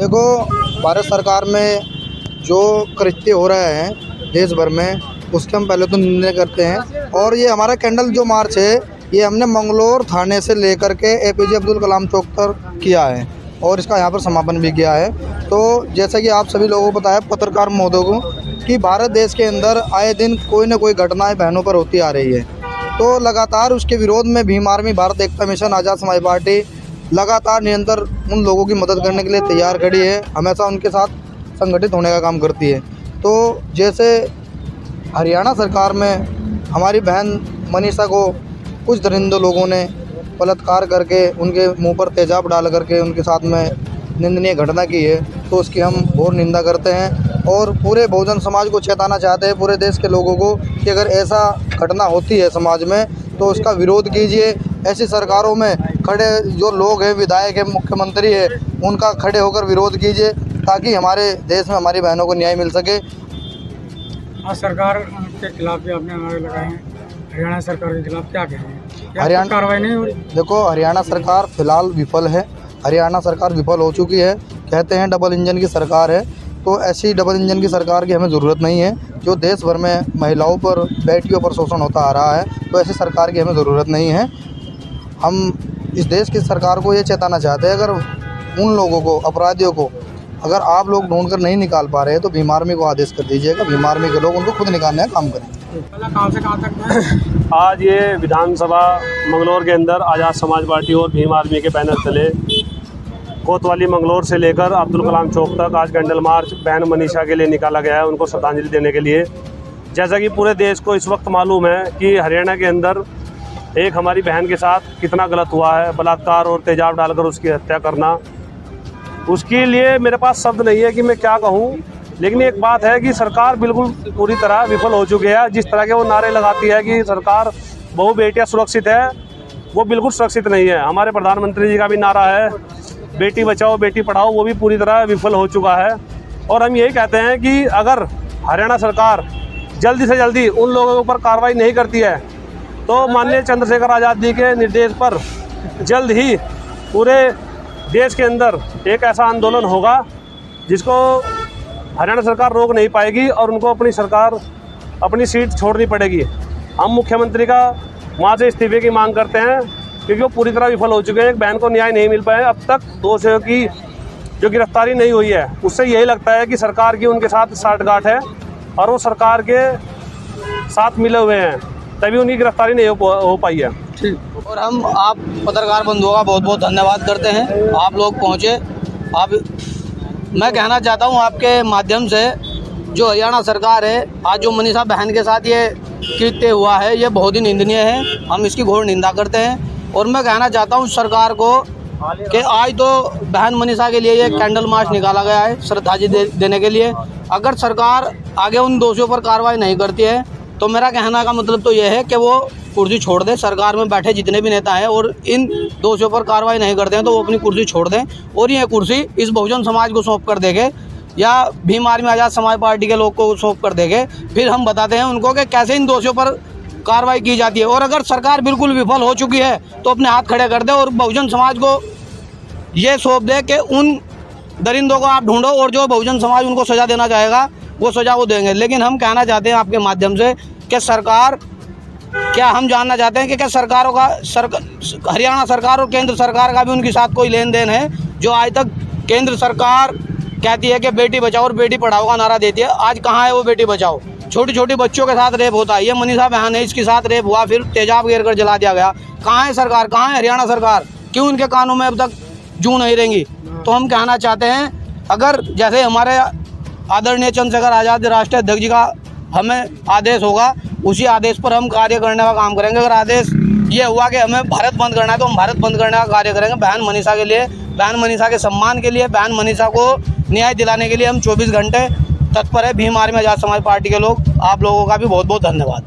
देखो, भारत सरकार में जो कृत्य हो रहे हैं देश भर में, उसके हम पहले तो निंदा करते हैं। और ये हमारा कैंडल जो मार्च है, ये हमने मंगलौर थाने से लेकर के एपीजे अब्दुल कलाम चौक तक किया है और इसका यहाँ पर समापन भी किया है। तो जैसा कि आप सभी लोगों को बताया, पत्रकार महोदय को, कि भारत देश के अंदर आए दिन कोई न कोई घटनाएं बहनों पर होती आ रही है। तो लगातार उसके विरोध में भीम आर्मी, भारत एकता मिशन, आज़ाद समाज पार्टी लगातार निरंतर उन लोगों की मदद करने के लिए तैयार खड़ी है, हमेशा उनके साथ संगठित होने का काम करती है। तो जैसे हरियाणा सरकार में हमारी बहन मनीषा को कुछ दरिंदों लोगों ने बलात्कार करके उनके मुंह पर तेजाब डाल करके उनके साथ में निंदनीय घटना की है, तो उसकी हम घोर निंदा करते हैं और पूरे बहुजन समाज को चेताना चाहते हैं, पूरे देश के लोगों को, कि अगर ऐसा घटना होती है समाज में तो उसका विरोध कीजिए। ऐसी सरकारों में खड़े जो लोग हैं, विधायक है, मुख्यमंत्री है, उनका खड़े होकर विरोध कीजिए ताकि हमारे देश में हमारी बहनों को न्याय मिल सके। आज सरकार के खिलाफ भी आपने नारे लगाए हैं, हरियाणा सरकार के खिलाफ क्या कहेंगे? हरियाणा कार्रवाई नहीं हो रही? देखो, हरियाणा सरकार फिलहाल विफल है। हरियाणा सरकार विफल हो चुकी है। कहते हैं डबल इंजन की सरकार है, तो ऐसी डबल इंजन की सरकार की हमें ज़रूरत नहीं है। जो देश भर में महिलाओं पर, बेटियों पर शोषण होता आ रहा है, तो ऐसी सरकार की हमें ज़रूरत नहीं है। हम इस देश की सरकार को ये चेताना चाहते हैं, अगर उन लोगों को, अपराधियों को, अगर आप लोग ढूंढ कर नहीं निकाल पा रहे हैं तो भीम आर्मी को आदेश कर दीजिएगा, भीम आर्मी के लोग उनको खुद निकालने का काम करें। कहाँ से कहाँ तक? आज ये विधानसभा मंगलौर के अंदर आज़ाद समाज पार्टी और भीम आर्मी के बैनर तले कोतवाली मंगलौर से लेकर अब्दुल कलाम चौक तक आज कैंडल मार्च बहन मनीषा के लिए निकाला गया है, उनको श्रद्धांजलि देने के लिए। जैसा कि पूरे देश को इस वक्त मालूम है कि हरियाणा के अंदर एक हमारी बहन के साथ कितना गलत हुआ है, बलात्कार और तेजाब डालकर उसकी हत्या करना। उसके लिए मेरे पास शब्द नहीं है कि मैं क्या कहूँ, लेकिन एक बात है कि सरकार बिल्कुल पूरी तरह विफल हो चुकी है। जिस तरह के वो नारे लगाती है कि सरकार बहु बेटियाँ सुरक्षित है, वो बिल्कुल सुरक्षित नहीं है। हमारे प्रधानमंत्री जी का भी नारा है बेटी बचाओ बेटी पढ़ाओ, वो भी पूरी तरह विफल हो चुका है। और हम यही कहते हैं कि अगर हरियाणा सरकार जल्दी से जल्दी उन लोगों के ऊपर कार्रवाई नहीं करती है तो माननीय चंद्रशेखर आज़ाद जी के निर्देश पर जल्द ही पूरे देश के अंदर एक ऐसा आंदोलन होगा जिसको हरियाणा सरकार रोक नहीं पाएगी और उनको अपनी सीट छोड़नी पड़ेगी। हम मुख्यमंत्री का वहाँ से इस्तीफे की मांग करते हैं क्योंकि वो पूरी तरह विफल हो चुके हैं। एक बहन को न्याय नहीं मिल पाया अब तक। दोषियों की जो गिरफ्तारी नहीं हुई है, उससे यही लगता है कि सरकार की उनके साथ साठगांठ है और वो सरकार के साथ मिले हुए हैं, तभी उनकी गिरफ्तारी नहीं हो पाई है। ठीक। और हम आप पत्रकार बंधुओं का बहुत बहुत धन्यवाद करते हैं, आप लोग पहुँचे। मैं कहना चाहता हूँ आपके माध्यम से, जो हरियाणा सरकार है, आज जो मनीषा बहन के साथ ये कृत्य हुआ है, ये बहुत ही निंदनीय है। हम इसकी घोर निंदा करते हैं। और मैं कहना चाहता हूँ सरकार को कि आज तो बहन मनीषा के लिए ये कैंडल मार्च निकाला गया है श्रद्धांजलि देने के लिए। अगर सरकार आगे उन दोषियों पर कार्रवाई नहीं करती है तो मेरा कहना का मतलब तो ये है कि वो कुर्सी छोड़ दें। सरकार में बैठे जितने भी नेता हैं और इन दोषियों पर कार्रवाई नहीं करते हैं तो वो अपनी कुर्सी छोड़ दें और ये कुर्सी इस बहुजन समाज को सौंप कर देंगे या भीम आर्मी आज़ाद समाज पार्टी के लोग को सौंप कर देंगे। फिर हम बताते हैं उनको कि कैसे इन दोषियों पर कार्रवाई की जाती है। और अगर सरकार बिल्कुल विफल हो चुकी है तो अपने हाथ खड़े कर दे और बहुजन समाज को ये सौंप दे कि उन दरिंदों को आप ढूंढो और जो बहुजन समाज उनको सज़ा देना चाहेगा वो सज़ा वो देंगे। लेकिन हम कहना चाहते हैं आपके माध्यम से कि सरकार, क्या हम जानना चाहते हैं कि क्या सरकारों का हरियाणा सरकार और केंद्र सरकार का भी उनके साथ कोई लेन देन है? जो आज तक केंद्र सरकार कहती है कि बेटी बचाओ और बेटी पढ़ाओ का नारा देती है, आज कहाँ है वो बेटी बचाओ? छोटी छोटी बच्चों के साथ रेप होता है। ये मनीषा बहन है, इसके साथ रेप हुआ, फिर तेजाब घेर कर जला दिया गया। कहाँ है सरकार, कहाँ है हरियाणा सरकार? क्यों इनके कानों में अब तक जू नहीं रहेंगी? तो हम कहना चाहते हैं, अगर जैसे हमारे आदरणीय चंद्रशेखर आज़ाद राष्ट्रीय अध्यक्ष जी का हमें आदेश होगा, उसी आदेश पर हम कार्य करने का काम करेंगे। अगर आदेश ये हुआ कि हमें भारत बंद करना है तो हम भारत बंद करने का कार्य करेंगे। बहन मनीषा के लिए, बहन मनीषा के सम्मान के लिए, बहन मनीषा को न्याय दिलाने के लिए हम 24 घंटे तत्पर है। भीम आर्मी आज़ाद समाज पार्टी के लोग, आप लोगों का भी बहुत बहुत धन्यवाद।